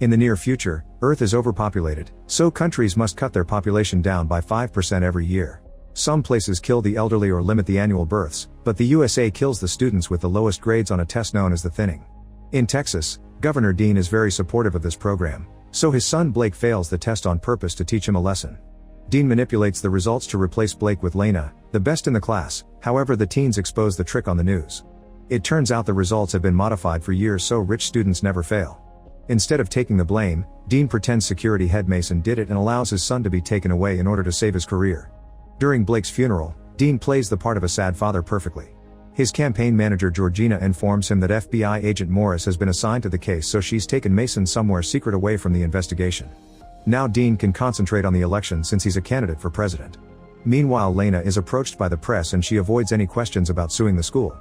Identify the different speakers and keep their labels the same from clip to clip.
Speaker 1: In the near future, Earth is overpopulated, so countries must cut their population down by 5% every year. Some places kill the elderly or limit the annual births, but the USA kills the students with the lowest grades on a test known as the thinning. In Texas, Governor Dean is very supportive of this program, so his son Blake fails the test on purpose to teach him a lesson. Dean manipulates the results to replace Blake with Lena, the best in the class. However, the teens expose the trick on the news. It turns out the results have been modified for years so rich students never fail. Instead of taking the blame, Dean pretends security head Mason did it and allows his son to be taken away in order to save his career. During Blake's funeral, Dean plays the part of a sad father perfectly. His campaign manager Georgina informs him that FBI agent Morris has been assigned to the case, so she's taken Mason somewhere secret away from the investigation. Now Dean can concentrate on the election since he's a candidate for president. Meanwhile, Lena is approached by the press and she avoids any questions about suing the school.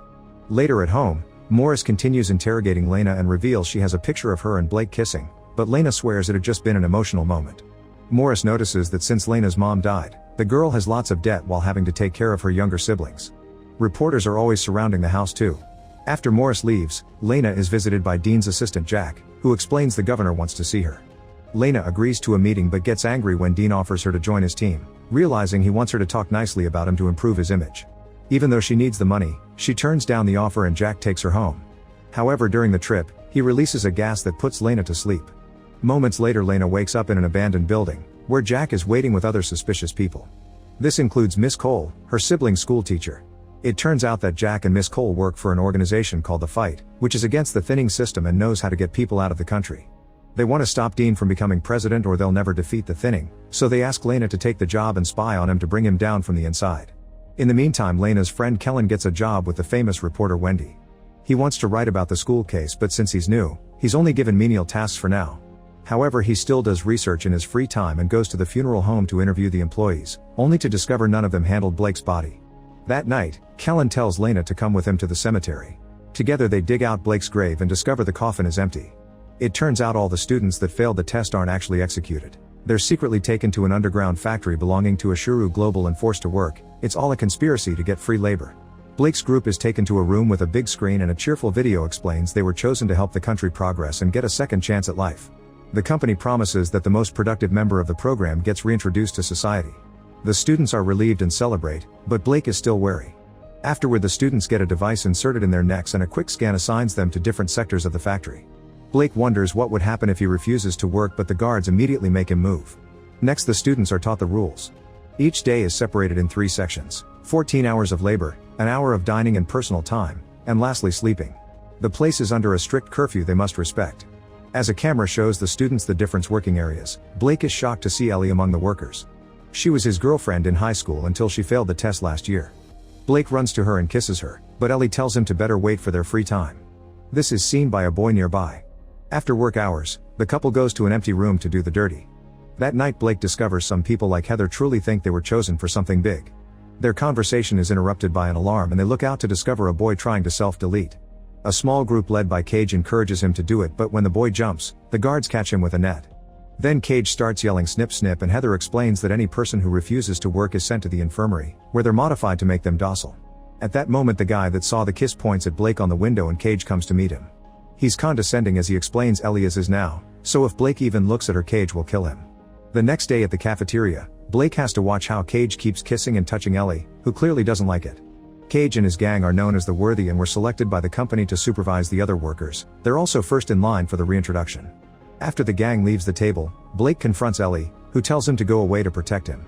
Speaker 1: Later at home, Morris continues interrogating Lena and reveals she has a picture of her and Blake kissing, but Lena swears it had just been an emotional moment. Morris notices that since Lena's mom died, the girl has lots of debt while having to take care of her younger siblings. Reporters are always surrounding the house too. After Morris leaves, Lena is visited by Dean's assistant Jack, who explains the governor wants to see her. Lena agrees to a meeting but gets angry when Dean offers her to join his team, realizing he wants her to talk nicely about him to improve his image. Even though she needs the money, she turns down the offer and Jack takes her home. However, during the trip, he releases a gas that puts Lena to sleep. Moments later, Lena wakes up in an abandoned building, where Jack is waiting with other suspicious people. This includes Miss Cole, her sibling school teacher. It turns out that Jack and Miss Cole work for an organization called The Fight, which is against the thinning system and knows how to get people out of the country. They want to stop Dean from becoming president or they'll never defeat the thinning, so they ask Lena to take the job and spy on him to bring him down from the inside. In the meantime, Lena's friend Kellen gets a job with the famous reporter Wendy. He wants to write about the school case, but since he's new, he's only given menial tasks for now. However, he still does research in his free time and goes to the funeral home to interview the employees, only to discover none of them handled Blake's body. That night, Kellen tells Lena to come with him to the cemetery. Together they dig out Blake's grave and discover the coffin is empty. It turns out all the students that failed the test aren't actually executed. They're secretly taken to an underground factory belonging to Ashuru Global and forced to work. It's all a conspiracy to get free labor. Blake's group is taken to a room with a big screen and a cheerful video explains they were chosen to help the country progress and get a second chance at life. The company promises that the most productive member of the program gets reintroduced to society. The students are relieved and celebrate, but Blake is still wary. Afterward, the students get a device inserted in their necks and a quick scan assigns them to different sectors of the factory. Blake wonders what would happen if he refuses to work, but the guards immediately make him move. Next, the students are taught the rules. Each day is separated in 3 sections, 14 hours of labor, an hour of dining and personal time, and lastly sleeping. The place is under a strict curfew they must respect. As a camera shows the students the different working areas, Blake is shocked to see Ellie among the workers. She was his girlfriend in high school until she failed the test last year. Blake runs to her and kisses her, but Ellie tells him to better wait for their free time. This is seen by a boy nearby. After work hours, the couple goes to an empty room to do the dirty. That night, Blake discovers some people like Heather truly think they were chosen for something big. Their conversation is interrupted by an alarm and they look out to discover a boy trying to self-delete. A small group led by Cage encourages him to do it, but when the boy jumps, the guards catch him with a net. Then Cage starts yelling snip snip and Heather explains that any person who refuses to work is sent to the infirmary, where they're modified to make them docile. At that moment, the guy that saw the kiss points at Blake on the window and Cage comes to meet him. He's condescending as he explains Ellie is his now, so if Blake even looks at her, Cage will kill him. The next day at the cafeteria, Blake has to watch how Cage keeps kissing and touching Ellie, who clearly doesn't like it. Cage and his gang are known as the Worthy and were selected by the company to supervise the other workers. They're also first in line for the reintroduction. After the gang leaves the table, Blake confronts Ellie, who tells him to go away to protect him.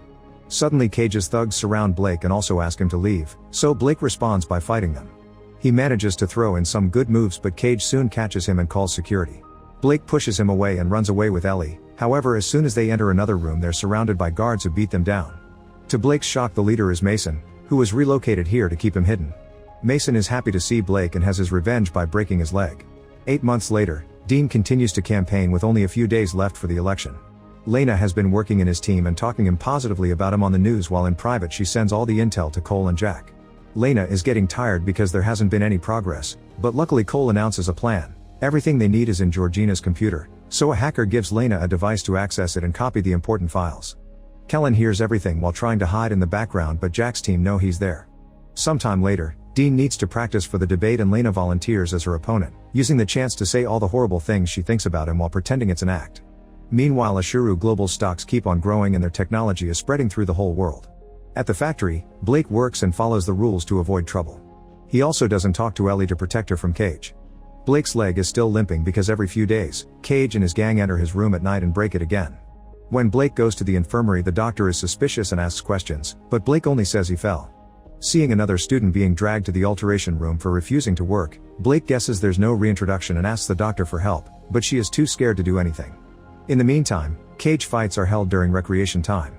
Speaker 1: Suddenly, Cage's thugs surround Blake and also ask him to leave, so Blake responds by fighting them. He manages to throw in some good moves, but Cage soon catches him and calls security. Blake pushes him away and runs away with Ellie. However, as soon as they enter another room, they're surrounded by guards who beat them down. To Blake's shock, the leader is Mason, who was relocated here to keep him hidden. Mason is happy to see Blake and has his revenge by breaking his leg. 8 months later, Dean continues to campaign with only a few days left for the election. Lena has been working in his team and talking him positively about him on the news, while in private she sends all the intel to Cole and Jack. Lena is getting tired because there hasn't been any progress, but luckily Cole announces a plan. Everything they need is in Georgina's computer, so a hacker gives Lena a device to access it and copy the important files. Kellen hears everything while trying to hide in the background, but Jack's team know he's there. Sometime later, Dean needs to practice for the debate and Lena volunteers as her opponent, using the chance to say all the horrible things she thinks about him while pretending it's an act. Meanwhile, Ashuru Global stocks keep on growing and their technology is spreading through the whole world. At the factory, Blake works and follows the rules to avoid trouble. He also doesn't talk to Ellie to protect her from Cage. Blake's leg is still limping because every few days, Cage and his gang enter his room at night and break it again. When Blake goes to the infirmary, the doctor is suspicious and asks questions, but Blake only says he fell. Seeing another student being dragged to the alteration room for refusing to work, Blake guesses there's no reintroduction and asks the doctor for help, but she is too scared to do anything. In the meantime, cage fights are held during recreation time.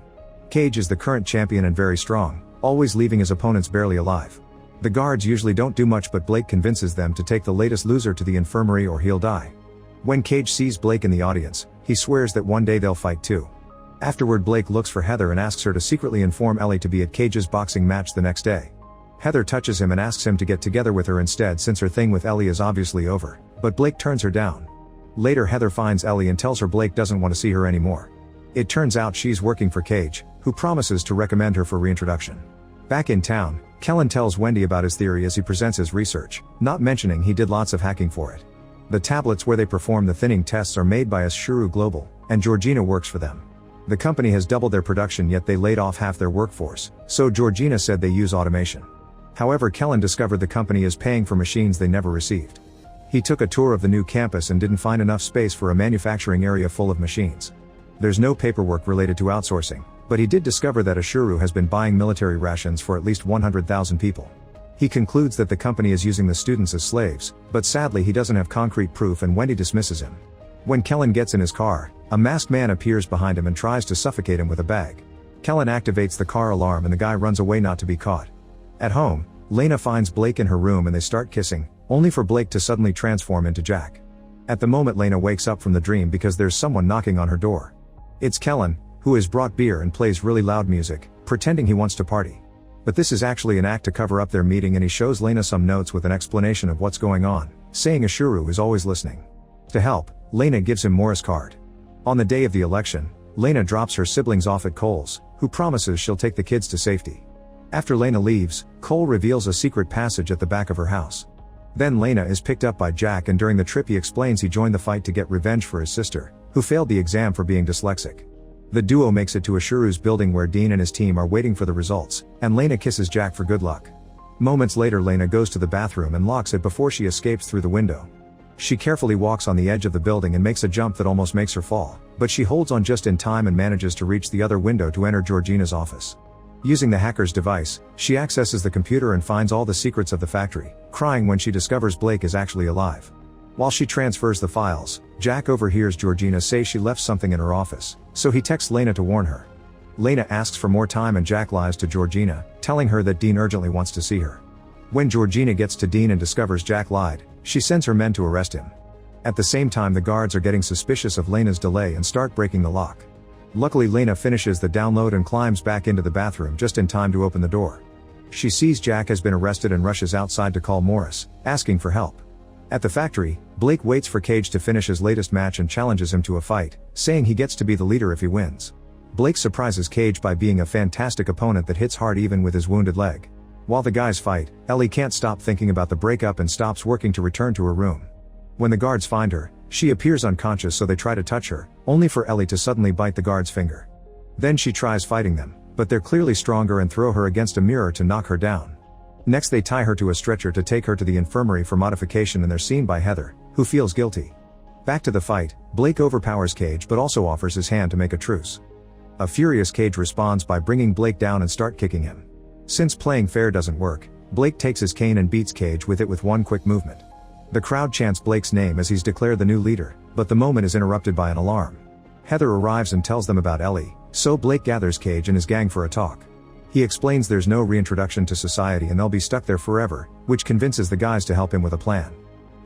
Speaker 1: Cage is the current champion and very strong, always leaving his opponents barely alive. The guards usually don't do much, but Blake convinces them to take the latest loser to the infirmary or he'll die. When Cage sees Blake in the audience, he swears that one day they'll fight too. Afterward, Blake looks for Heather and asks her to secretly inform Ellie to be at Cage's boxing match the next day. Heather touches him and asks him to get together with her instead since her thing with Ellie is obviously over, but Blake turns her down. Later, Heather finds Ellie and tells her Blake doesn't want to see her anymore. It turns out she's working for Cage, who promises to recommend her for reintroduction. Back in town, Kellen tells Wendy about his theory as he presents his research, not mentioning he did lots of hacking for it. The tablets where they perform the thinning tests are made by Ashuru Global, and Georgina works for them. The company has doubled their production, yet they laid off half their workforce, so Georgina said they use automation. However, Kellen discovered the company is paying for machines they never received. He took a tour of the new campus and didn't find enough space for a manufacturing area full of machines. There's no paperwork related to outsourcing, but he did discover that Ashuru has been buying military rations for at least 100,000 people. He concludes that the company is using the students as slaves, but sadly he doesn't have concrete proof and Wendy dismisses him. When Kellen gets in his car, a masked man appears behind him and tries to suffocate him with a bag. Kellen activates the car alarm and the guy runs away not to be caught. At home, Lena finds Blake in her room and they start kissing, only for Blake to suddenly transform into Jack. At the moment, Lena wakes up from the dream because there's someone knocking on her door. It's Kellen, who has brought beer and plays really loud music, pretending he wants to party. But this is actually an act to cover up their meeting, and he shows Lena some notes with an explanation of what's going on, saying Ashuru is always listening. To help, Lena gives him Morris card. On the day of the election, Lena drops her siblings off at Cole's, who promises she'll take the kids to safety. After Lena leaves, Cole reveals a secret passage at the back of her house. Then Lena is picked up by Jack, and during the trip he explains he joined the fight to get revenge for his sister, who failed the exam for being dyslexic. The duo makes it to Ashuru's building where Dean and his team are waiting for the results, and Lena kisses Jack for good luck. Moments later, Lena goes to the bathroom and locks it before she escapes through the window. She carefully walks on the edge of the building and makes a jump that almost makes her fall, but she holds on just in time and manages to reach the other window to enter Georgina's office. Using the hacker's device, she accesses the computer and finds all the secrets of the factory, crying when she discovers Blake is actually alive. While she transfers the files, Jack overhears Georgina say she left something in her office, so he texts Lena to warn her. Lena asks for more time and Jack lies to Georgina, telling her that Dean urgently wants to see her. When Georgina gets to Dean and discovers Jack lied, she sends her men to arrest him. At the same time, the guards are getting suspicious of Lena's delay and start breaking the lock. Luckily, Lena finishes the download and climbs back into the bathroom just in time to open the door. She sees Jack has been arrested and rushes outside to call Morris, asking for help. At the factory, Blake waits for Cage to finish his latest match and challenges him to a fight, saying he gets to be the leader if he wins. Blake surprises Cage by being a fantastic opponent that hits hard even with his wounded leg. While the guys fight, Ellie can't stop thinking about the breakup and stops working to return to her room. When the guards find her, she appears unconscious, so they try to touch her, only for Ellie to suddenly bite the guard's finger. Then she tries fighting them, but they're clearly stronger and throw her against a mirror to knock her down. Next, they tie her to a stretcher to take her to the infirmary for modification, and they're seen by Heather, who feels guilty. Back to the fight, Blake overpowers Cage but also offers his hand to make a truce. A furious Cage responds by bringing Blake down and start kicking him. Since playing fair doesn't work, Blake takes his cane and beats Cage with it with one quick movement. The crowd chants Blake's name as he's declared the new leader, but the moment is interrupted by an alarm. Heather arrives and tells them about Ellie, so Blake gathers Cage and his gang for a talk. He explains there's no reintroduction to society and they'll be stuck there forever, which convinces the guys to help him with a plan.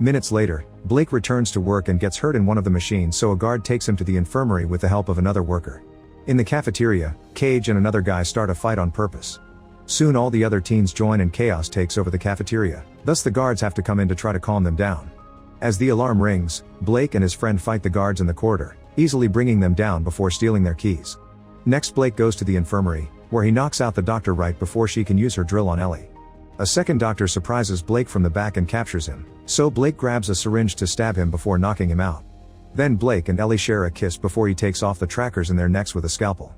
Speaker 1: Minutes later, Blake returns to work and gets hurt in one of the machines, so a guard takes him to the infirmary with the help of another worker. In the cafeteria, Cage and another guy start a fight on purpose. Soon all the other teens join and chaos takes over the cafeteria, thus the guards have to come in to try to calm them down. As the alarm rings, Blake and his friend fight the guards in the corridor, easily bringing them down before stealing their keys. Next, Blake goes to the infirmary, where he knocks out the doctor right before she can use her drill on Ellie. A second doctor surprises Blake from the back and captures him, so Blake grabs a syringe to stab him before knocking him out. Then Blake and Ellie share a kiss before he takes off the trackers in their necks with a scalpel.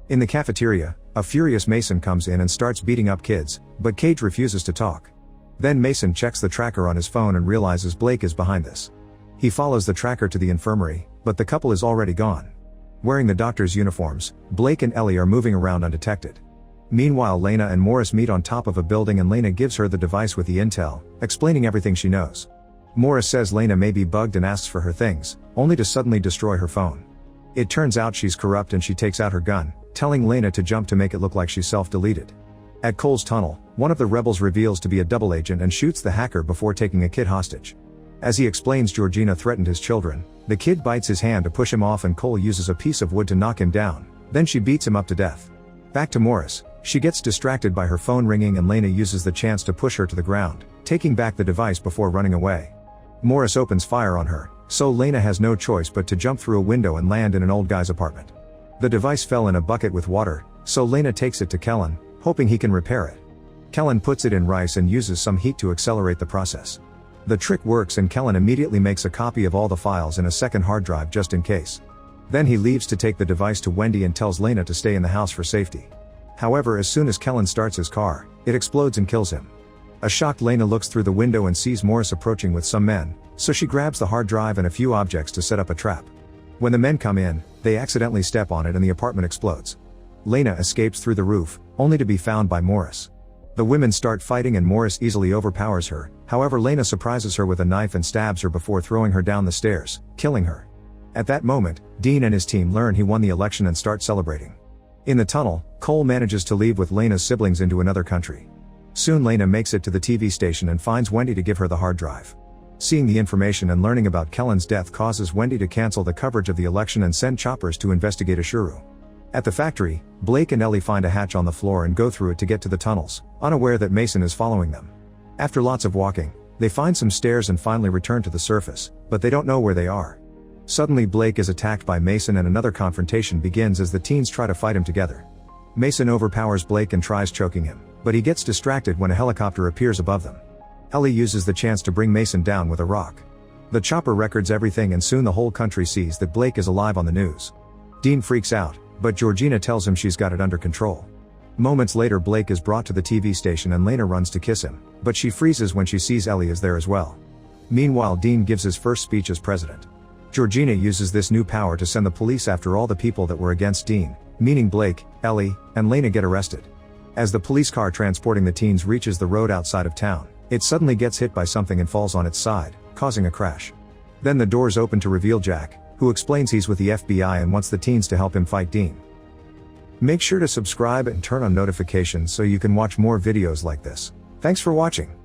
Speaker 1: In the cafeteria, a furious Mason comes in and starts beating up kids, but Cage refuses to talk. Then Mason checks the tracker on his phone and realizes Blake is behind this. He follows the tracker to the infirmary, but the couple is already gone. Wearing the doctor's uniforms, Blake and Ellie are moving around undetected. Meanwhile, Lena and Morris meet on top of a building and Lena gives her the device with the intel, explaining everything she knows. Morris says Lena may be bugged and asks for her things, only to suddenly destroy her phone. It turns out she's corrupt and she takes out her gun, telling Lena to jump to make it look like she self-deleted. At Cole's tunnel, one of the rebels reveals to be a double agent and shoots the hacker before taking a kid hostage. As he explains Georgina threatened his children, the kid bites his hand to push him off and Cole uses a piece of wood to knock him down, then she beats him up to death. Back to Morris, she gets distracted by her phone ringing and Lena uses the chance to push her to the ground, taking back the device before running away. Morris opens fire on her, so Lena has no choice but to jump through a window and land in an old guy's apartment. The device fell in a bucket with water, so Lena takes it to Kellen, hoping he can repair it. Kellen puts it in rice and uses some heat to accelerate the process. The trick works and Kellen immediately makes a copy of all the files in a second hard drive just in case. Then he leaves to take the device to Wendy and tells Lena to stay in the house for safety. However, as soon as Kellen starts his car, it explodes and kills him. A shocked Lena looks through the window and sees Morris approaching with some men, so she grabs the hard drive and a few objects to set up a trap. When the men come in, they accidentally step on it and the apartment explodes. Lena escapes through the roof, only to be found by Morris. The women start fighting and Morris easily overpowers her, however Lena surprises her with a knife and stabs her before throwing her down the stairs, killing her. At that moment, Dean and his team learn he won the election and start celebrating. In the tunnel, Cole manages to leave with Lena's siblings into another country. Soon Lena makes it to the TV station and finds Wendy to give her the hard drive. Seeing the information and learning about Kellen's death causes Wendy to cancel the coverage of the election and send choppers to investigate Ashuru. At the factory, Blake and Ellie find a hatch on the floor and go through it to get to the tunnels, unaware that Mason is following them. After lots of walking, they find some stairs and finally return to the surface, but they don't know where they are. Suddenly Blake is attacked by Mason and another confrontation begins as the teens try to fight him together. Mason overpowers Blake and tries choking him, but he gets distracted when a helicopter appears above them. Ellie uses the chance to bring Mason down with a rock. The chopper records everything and soon the whole country sees that Blake is alive on the news. Dean freaks out, but Georgina tells him she's got it under control. Moments later Blake is brought to the TV station and Lena runs to kiss him, but she freezes when she sees Ellie is there as well. Meanwhile Dean gives his first speech as president. Georgina uses this new power to send the police after all the people that were against Dean, meaning Blake, Ellie, and Lena get arrested. As the police car transporting the teens reaches the road outside of town, it suddenly gets hit by something and falls on its side, causing a crash. Then the doors open to reveal Jack, who explains he's with the FBI and wants the teens to help him fight Dean. Make sure to subscribe and turn on notifications so you can watch more videos like this. Thanks for watching.